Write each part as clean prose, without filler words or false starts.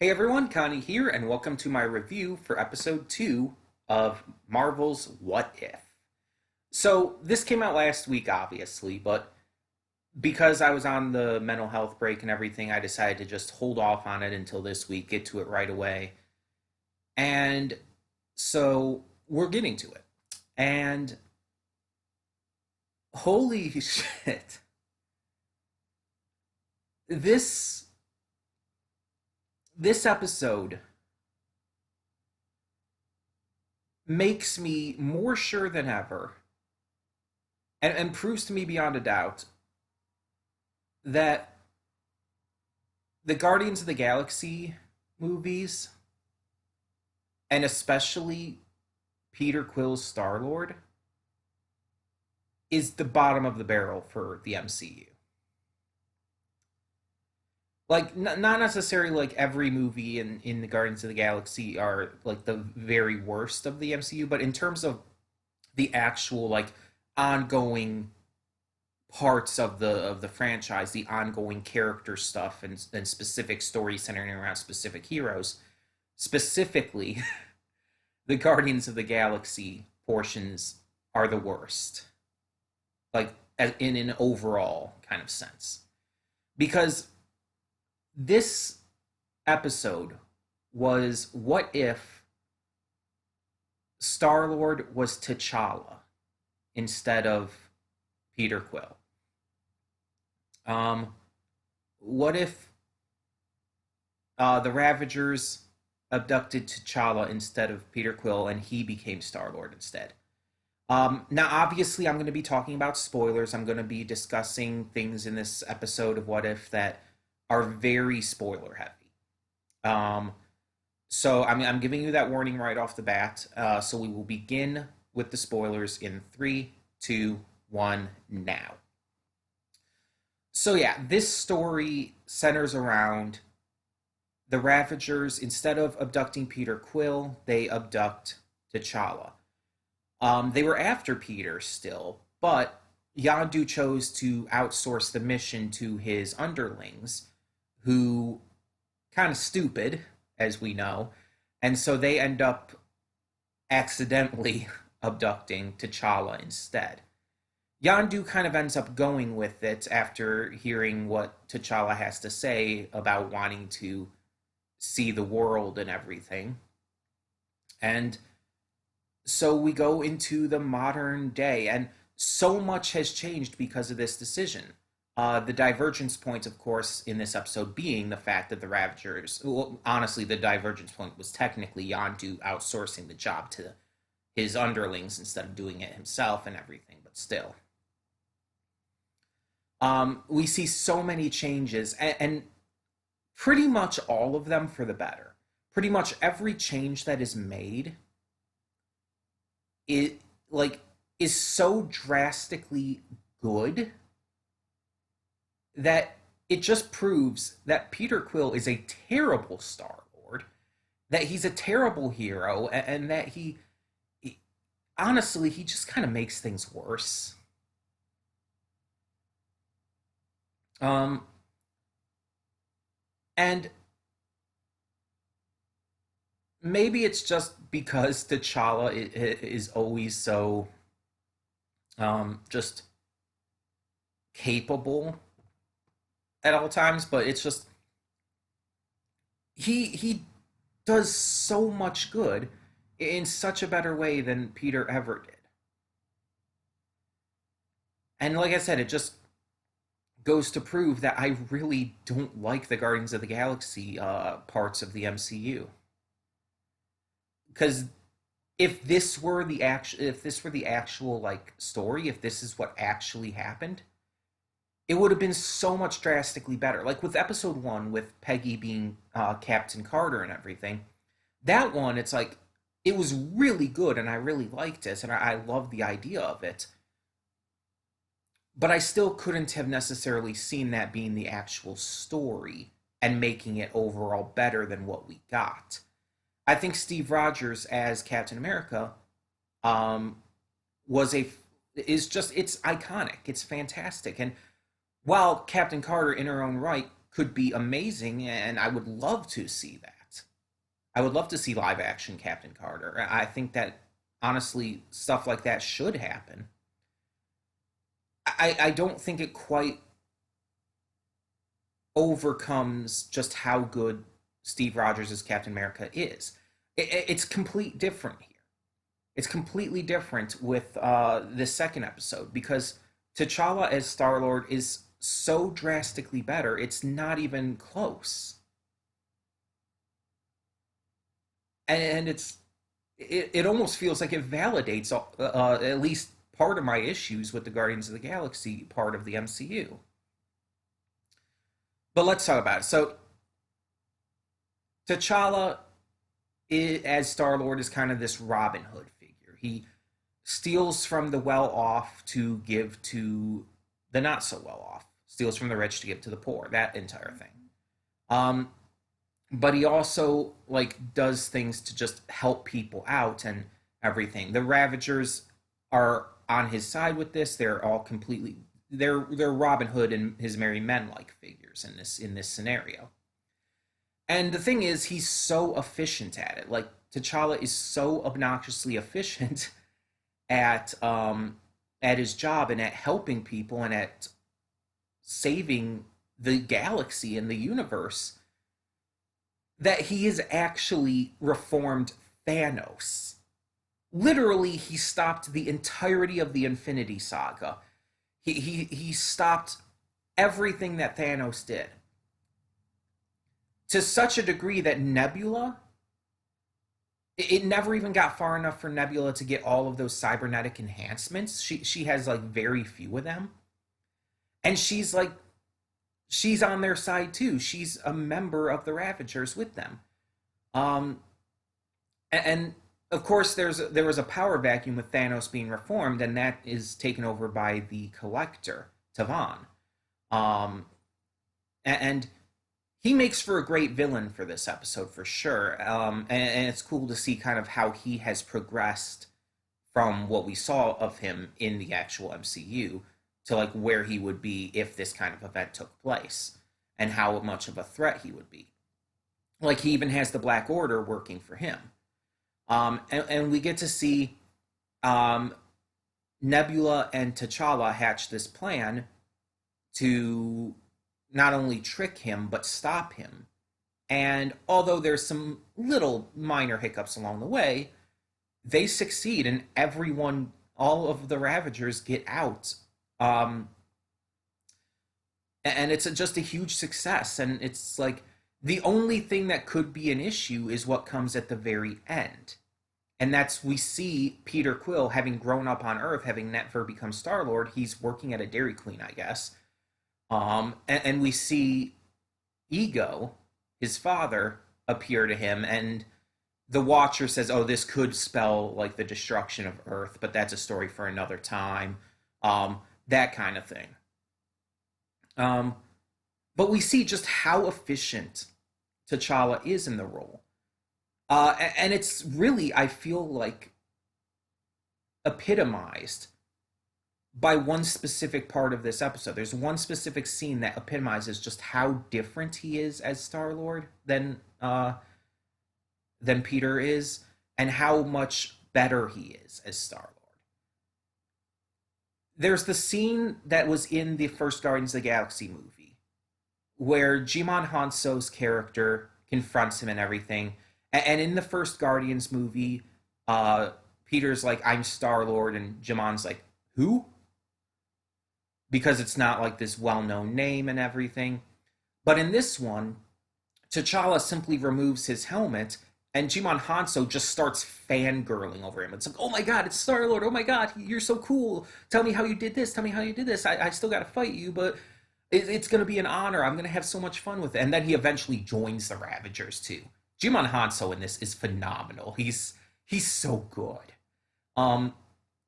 Hey everyone, Connie here, and welcome to my review for episode 2 of Marvel's What If. So, this came out last week, obviously, but because I was on the mental health break and everything, I decided to just hold off on it until this week, get to it right away. And so, we're getting to it. And holy shit, this this episode makes me more sure than ever and proves to me beyond a doubt that the Guardians of the Galaxy movies, and especially Peter Quill's Star Lord, is the bottom of the barrel for the MCU. Like, not necessarily like every movie in the Guardians of the Galaxy are like the very worst of the MCU, but in terms of the actual like ongoing parts of the franchise, the ongoing character stuff and specific stories centering around specific heroes, specifically the Guardians of the Galaxy portions are the worst. Like in an overall kind of sense. Because this episode was what if Star Lord was T'Challa instead of Peter Quill? Um, what if the Ravagers abducted T'Challa instead of Peter Quill and he became Star Lord instead? Now, obviously, I'm going to be talking about spoilers. I'm going to be discussing things in this episode of What If that are very spoiler heavy. Um, so I'm giving you that warning right off the bat. So we will begin with the spoilers in three, two, one, now. So yeah, this story centers around the Ravagers. Instead of abducting Peter Quill, they abduct T'Challa. They were after Peter still, but Yondu chose to outsource the mission to his underlings, who kind of stupid, as we know, and so they end up accidentally abducting T'Challa instead. Yondu kind of ends up going with it after hearing what T'Challa has to say about wanting to see the world and everything. And so we go into the modern day, and so much has changed because of this decision. The divergence point, of course, in this episode being the fact that the Ravagers, well, honestly, the divergence point was technically Yondu outsourcing the job to his underlings instead of doing it himself and everything, but still. We see so many changes, and pretty much all of them for the better. Pretty much every change that is made, it like is so drastically good that it just proves that Peter Quill is a terrible Star Lord, that he's a terrible hero, and that he honestly he just kind of makes things worse. Um, and maybe it's just because T'Challa is always so just capable at all times, but it's just he does so much good in such a better way than Peter ever did. And like I said, it just goes to prove that I really don't like the Guardians of the Galaxy parts of the MCU. Because if this were the actual like story, if this is what actually happened, it would have been so much drastically better. Like with episode one, with Peggy being Captain Carter and everything, that one, it's like it was really good, and I really liked it, and I loved the idea of it. But I still couldn't have necessarily seen that being the actual story and making it overall better than what we got. I think Steve Rogers as Captain America um, was a is just it's iconic. It's fantastic. And while Captain Carter in her own right could be amazing, and I would love to see that, I would love to see live action Captain Carter. I think that honestly, stuff like that should happen. I don't think it quite overcomes just how good Steve Rogers as Captain America is. It's complete different here. It's completely different with this second episode because T'Challa as Star Lord is so drastically better. It's not even close, and it almost feels like it validates at least part of my issues with the Guardians of the Galaxy part of the MCU. But let's talk about it. So T'Challa as Star Lord is kind of this Robin Hood figure. He steals from the well off to give to the not so well off. Steals from the rich to give to the poor. That entire thing. Um, but he also like does things to just help people out and everything. The Ravagers are on his side with this. They're all completely they're Robin Hood and his merry men like figures in this scenario. And the thing is, he's so efficient at it. Like T'Challa is so obnoxiously efficient at his job and at helping people and at saving the galaxy and the universe that he is actually reformed Thanos. Literally, he stopped the entirety of the Infinity Saga. He stopped everything that Thanos did to such a degree that Nebula, it never even got far enough for Nebula to get all of those cybernetic enhancements. She has like very few of them, and she's on their side too. She's a member of the Ravagers with them. Um, and of course, there was a power vacuum with Thanos being reformed, and that is taken over by the Collector, Tavan. Um, and he makes for a great villain for this episode for sure. And it's cool to see kind of how he has progressed from what we saw of him in the actual MCU to like where he would be if this kind of event took place and how much of a threat he would be. Like he even has the Black Order working for him. And we get to see um, Nebula and T'Challa hatch this plan to not only trick him but stop him. And although there's some little minor hiccups along the way, they succeed, and everyone, all of the Ravagers, get out. Um, and it's just a huge success. And it's like the only thing that could be an issue is what comes at the very end. And that's we see Peter Quill having grown up on Earth, having never become Star Lord. He's working at a Dairy Queen, I guess. And we see Ego, his father, appear to him, and the Watcher says, "Oh, this could spell like the destruction of Earth, but that's a story for another time." That kind of thing. Um, but we see just how efficient T'Challa is in the role, and it's really, I feel like, epitomized by one specific part of this episode. There's one specific scene that epitomizes just how different he is as Star Lord than Peter is, and how much better he is as Star Lord. There's the scene that was in the first Guardians of the Galaxy movie where Jimon Hanso's character confronts him and everything. And in the first Guardians movie, Peter's like, "I'm Star Lord," and Jimon's like, "Who?" Because it's not like this well-known name and everything. But in this one, T'Challa simply removes his helmet, and Jimon Hanso just starts fangirling over him. It's like, "Oh my god, it's Star Lord! Oh my god, you're so cool! Tell me how you did this. Tell me how you did this. I still got to fight you, but it's going to be an honor. I'm going to have so much fun with it." And then he eventually joins the Ravagers too. Jimon Hanso in this is phenomenal. He's so good. Um,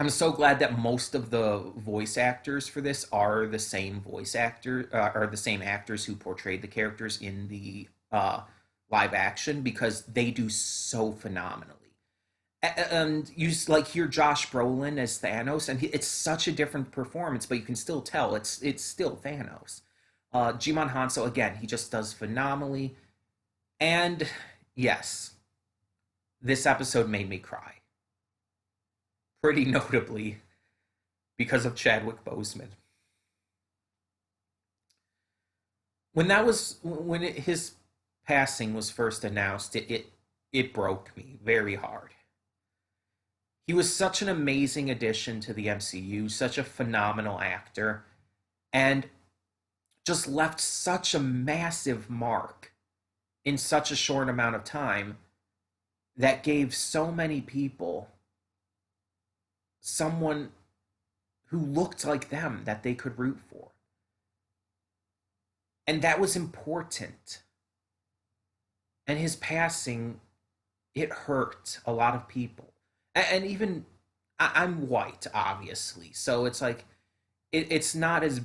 I'm so glad that most of the voice actors for this are the same voice actor, are the same actors who portrayed the characters in the live action, because they do so phenomenally. And you like hear Josh Brolin as Thanos, and it's such a different performance, but you can still tell it's still Thanos. Jimon Hanso again, he just does phenomenally. And yes, this episode made me cry, pretty notably because of Chadwick Boseman. His passing was first announced, it broke me very hard. He was such an amazing addition to the MCU, such a phenomenal actor, and just left such a massive mark in such a short amount of time that gave so many people someone who looked like them that they could root for. And that was important. And his passing, it hurt a lot of people. And even I'm white, obviously. So it's like, it's not as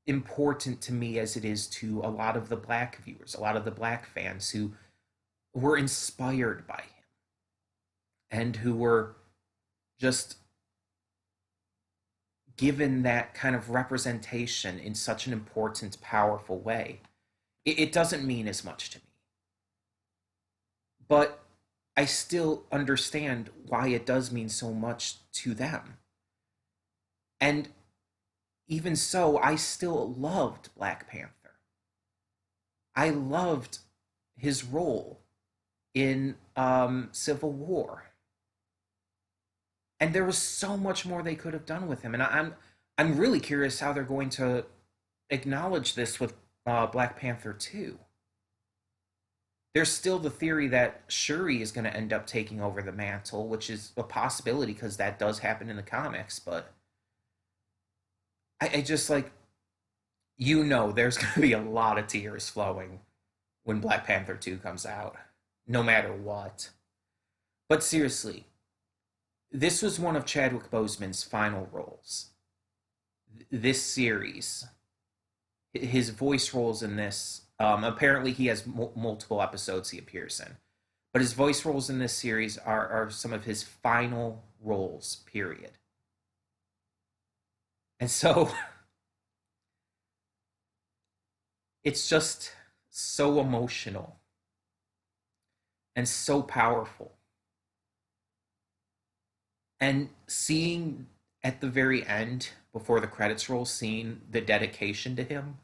important to me as it is to a lot of the black viewers, a lot of the black fans who were inspired by him and who were just given that kind of representation in such an important, powerful way. It doesn't mean as much to me. But I still understand why it does mean so much to them. And even so, I still loved Black Panther. I loved his role in Civil War. And there was so much more they could have done with him. And I'm really curious how they're going to acknowledge this with Black Panther 2. There's still the theory that Shuri is going to end up taking over the mantle, which is a possibility because that does happen in the comics. But I just like, there's going to be a lot of tears flowing when Black Panther 2 comes out, no matter what. But seriously, this was one of Chadwick Boseman's final roles. This series, his voice roles in this, apparently he has multiple episodes he appears in, but his voice roles in this series are some of his final roles, period. And so it's just so emotional and so powerful. And seeing at the very end, before the credits roll, seeing the dedication to him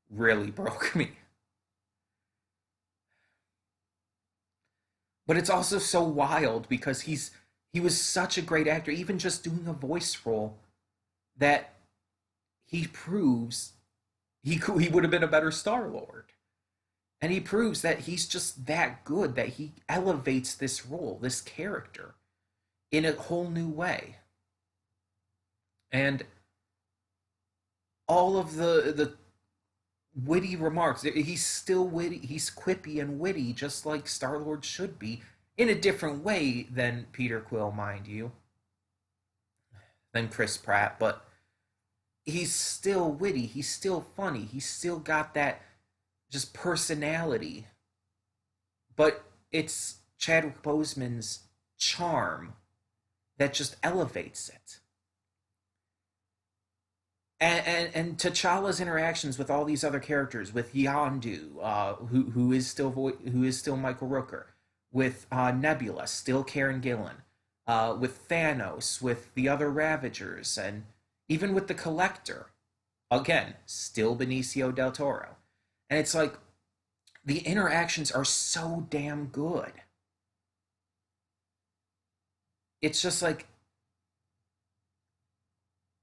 really broke me. But it's also so wild because he was such a great actor, even just doing a voice role, that he proves he would have been a better Star Lord. And he proves that he's just that good, that he elevates this role, this character, in a whole new way. And all of the witty remarks, he's still witty, he's quippy and witty, just like Star-Lord should be, in a different way than Peter Quill, mind you, than Chris Pratt, but he's still witty, he's still funny, he's still got that just personality. But it's Chadwick Boseman's charm that just elevates it. And T'Challa's interactions with all these other characters, with Yondu, who is still Michael Rooker, with Nebula, still Karen Gillan, with Thanos, with the other Ravagers, and even with the Collector, again, still Benicio del Toro. And it's like the interactions are so damn good. It's just like,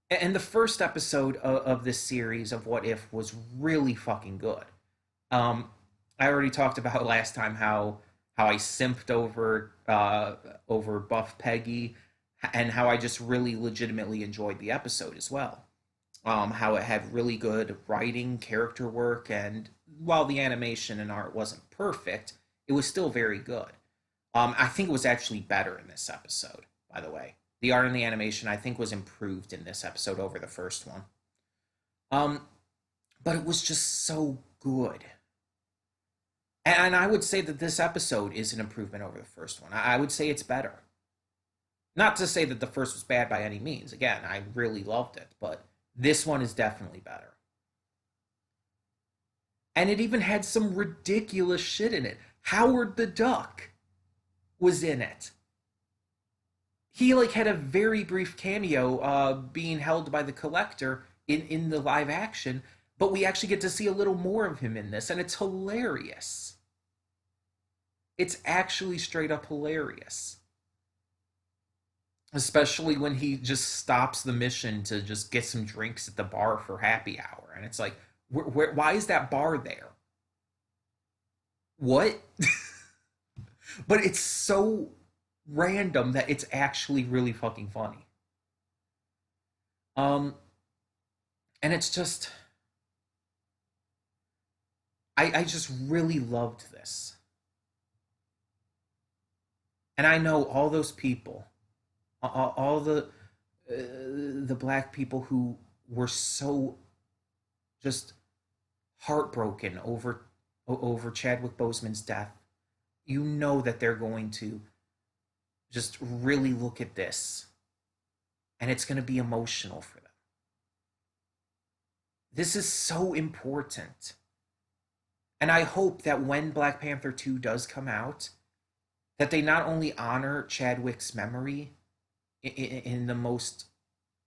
and the first episode of this series of What If was really fucking good. I already talked about last time how I simped over Buff Peggy, and how I just really legitimately enjoyed the episode as well. How it had really good writing, character work, and while the animation and art wasn't perfect, it was still very good. I think it was actually better in this episode, by the way. The art and the animation, I think, was improved in this episode over the first one. But it was just so good. And I would say that this episode is an improvement over the first one. I would say it's better. Not to say that the first was bad by any means. Again, I really loved it, but this one is definitely better. And it even had some ridiculous shit in it. Howard the Duck. was in it. He like had a very brief cameo being held by the collector in the live action, but we actually get to see a little more of him in this, and it's hilarious. It's actually straight up hilarious, especially when he just stops the mission to just get some drinks at the bar for happy hour, and it's like, why is that bar there? What? But it's so random that it's actually really fucking funny. Um, and it's just, I just really loved this, and I know all those people, all the black people who were so just heartbroken over Chadwick Boseman's death. You know that they're going to just really look at this, and it's going to be emotional for them. This is so important. And I hope that when Black Panther 2 does come out, that they not only honor Chadwick's memory in the most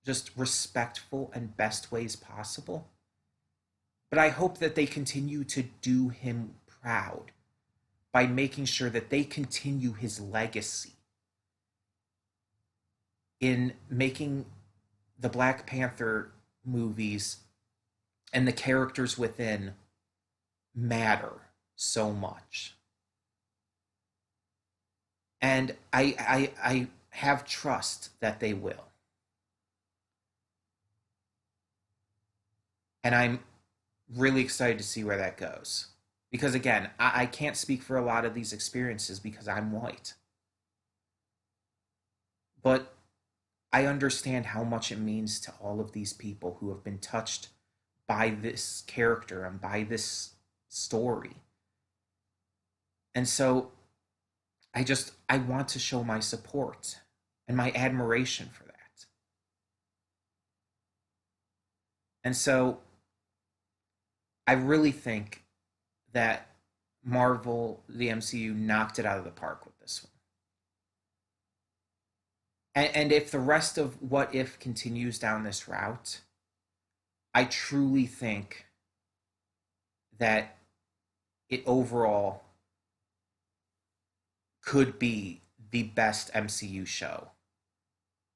just respectful and best ways possible, but I hope that they continue to do him proud by making sure that they continue his legacy in making the Black Panther movies and the characters within matter so much. And I have trust that they will. And I'm really excited to see where that goes. Because again, I can't speak for a lot of these experiences because I'm white. But I understand how much it means to all of these people who have been touched by this character and by this story. And so I want to show my support and my admiration for that. And so I really think that Marvel, the MCU, knocked it out of the park with this one. And if the rest of What If continues down this route, I truly think that it overall could be the best MCU show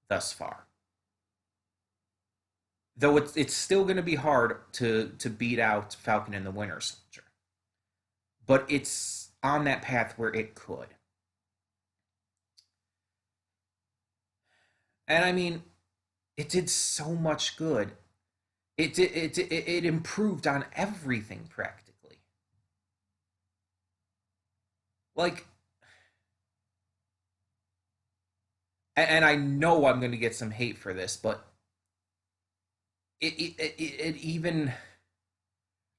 thus far. Though it's still going to be hard to beat out Falcon and the Winter Soldier, but it's on that path where it could. And I mean, it did so much good. It improved on everything practically. Like, and I know I'm going to get some hate for this, but it even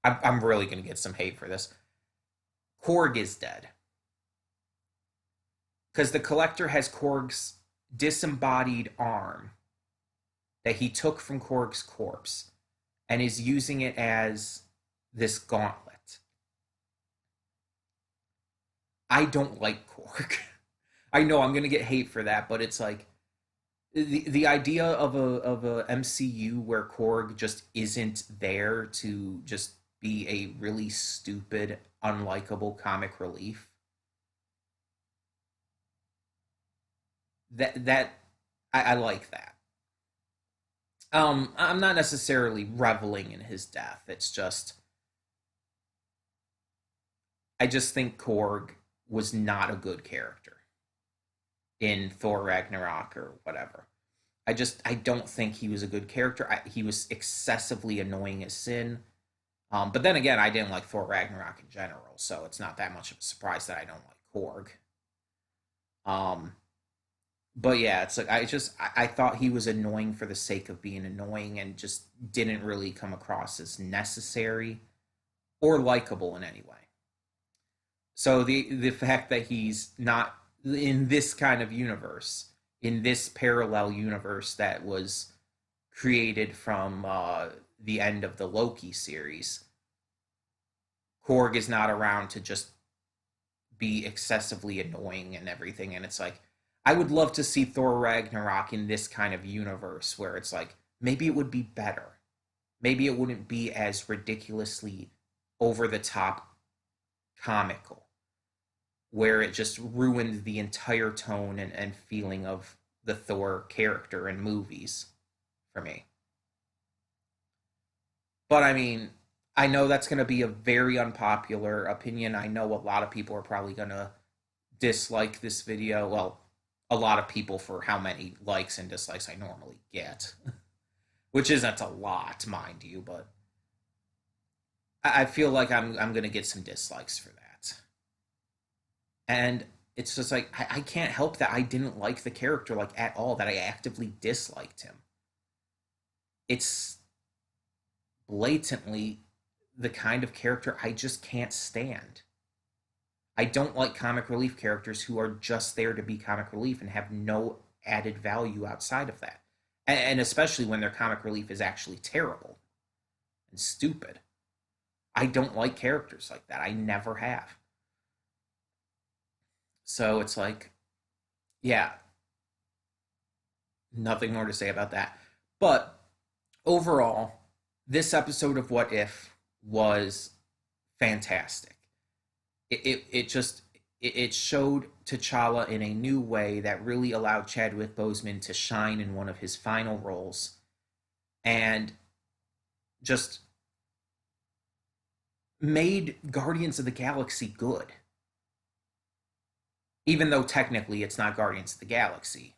I'm really going to get some hate for this. Korg is dead because the collector has Korg's disembodied arm that he took from Korg's corpse and is using it as this gauntlet. I don't like Korg. I know I'm gonna get hate for that, but it's like the idea of a MCU where Korg just isn't there to just be a really stupid, unlikable comic relief. That I like that. I'm not necessarily reveling in his death. It's just I just think Korg was not a good character in Thor Ragnarok or whatever. I don't think he was a good character. He was excessively annoying as sin. But then again, I didn't like Thor Ragnarok in general, so it's not that much of a surprise that I don't like Korg. Um, but yeah, it's like I thought he was annoying for the sake of being annoying and just didn't really come across as necessary or likable in any way. So the fact that he's not in this kind of universe, in this parallel universe that was created from the end of the Loki series, Korg is not around to just be excessively annoying and everything. And it's like, I would love to see Thor Ragnarok in this kind of universe where it's like, maybe it would be better. Maybe it wouldn't be as ridiculously over the top comical, where it just ruined the entire tone and feeling of the Thor character in movies for me. But I mean, I know that's going to be a very unpopular opinion. I know a lot of people are probably going to dislike this video. Well, a lot of people for how many likes and dislikes I normally get, which isn't a lot, mind you, but I feel like I'm going to get some dislikes for that. And it's just like, I can't help that I didn't like the character like at all, that I actively disliked him. It's blatantly the kind of character I just can't stand. I don't like comic relief characters who are just there to be comic relief and have no added value outside of that. And especially when their comic relief is actually terrible and stupid. I don't like characters like that. I never have. So it's like, yeah, nothing more to say about that. But overall, this episode of What If was fantastic. It just it showed T'Challa in a new way that really allowed Chadwick Boseman to shine in one of his final roles, and just made Guardians of the Galaxy good. Even though technically it's not Guardians of the Galaxy.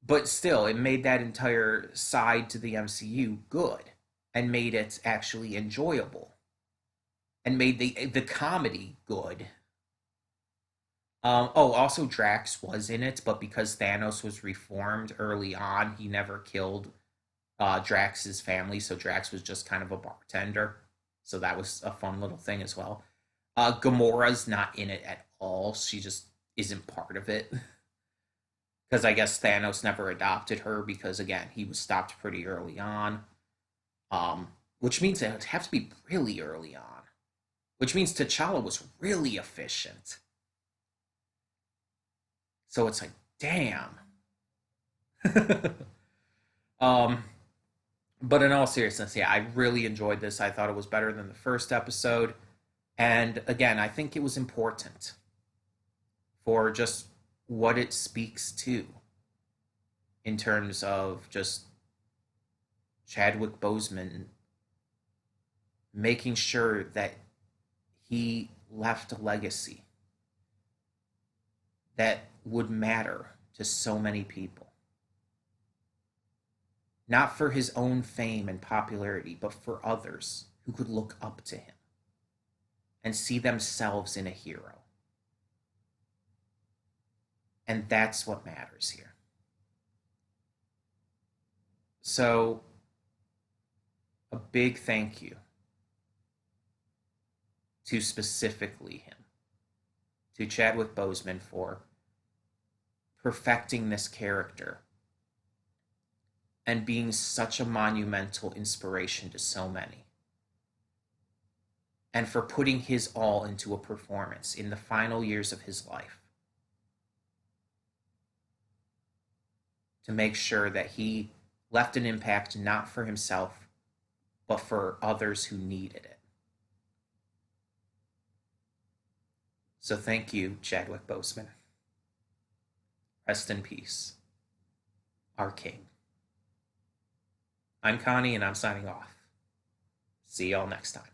But still, it made that entire side to the MCU good and made it actually enjoyable and made the comedy good. Also Drax was in it, but because Thanos was reformed early on, he never killed Drax's family, so Drax was just kind of a bartender. So that was a fun little thing as well. Gamora's not in it at all. She just isn't part of it. Because I guess Thanos never adopted her because, again, he was stopped pretty early on. Which means it would have to be really early on. Which means T'Challa was really efficient. So it's like, damn. um, but in all seriousness, yeah, I really enjoyed this. I thought it was better than the first episode. And again, I think it was important for just what it speaks to in terms of just Chadwick Boseman making sure that he left a legacy that would matter to so many people. Not for his own fame and popularity, but for others who could look up to him and see themselves in a hero. And that's what matters here. So, a big thank you to specifically him, to Chadwick Boseman, for perfecting this character and being such a monumental inspiration to so many. And for putting his all into a performance in the final years of his life to make sure that he left an impact not for himself, but for others who needed it. So thank you, Chadwick Boseman. Rest in peace, our king. I'm Connie, and I'm signing off. See y'all next time.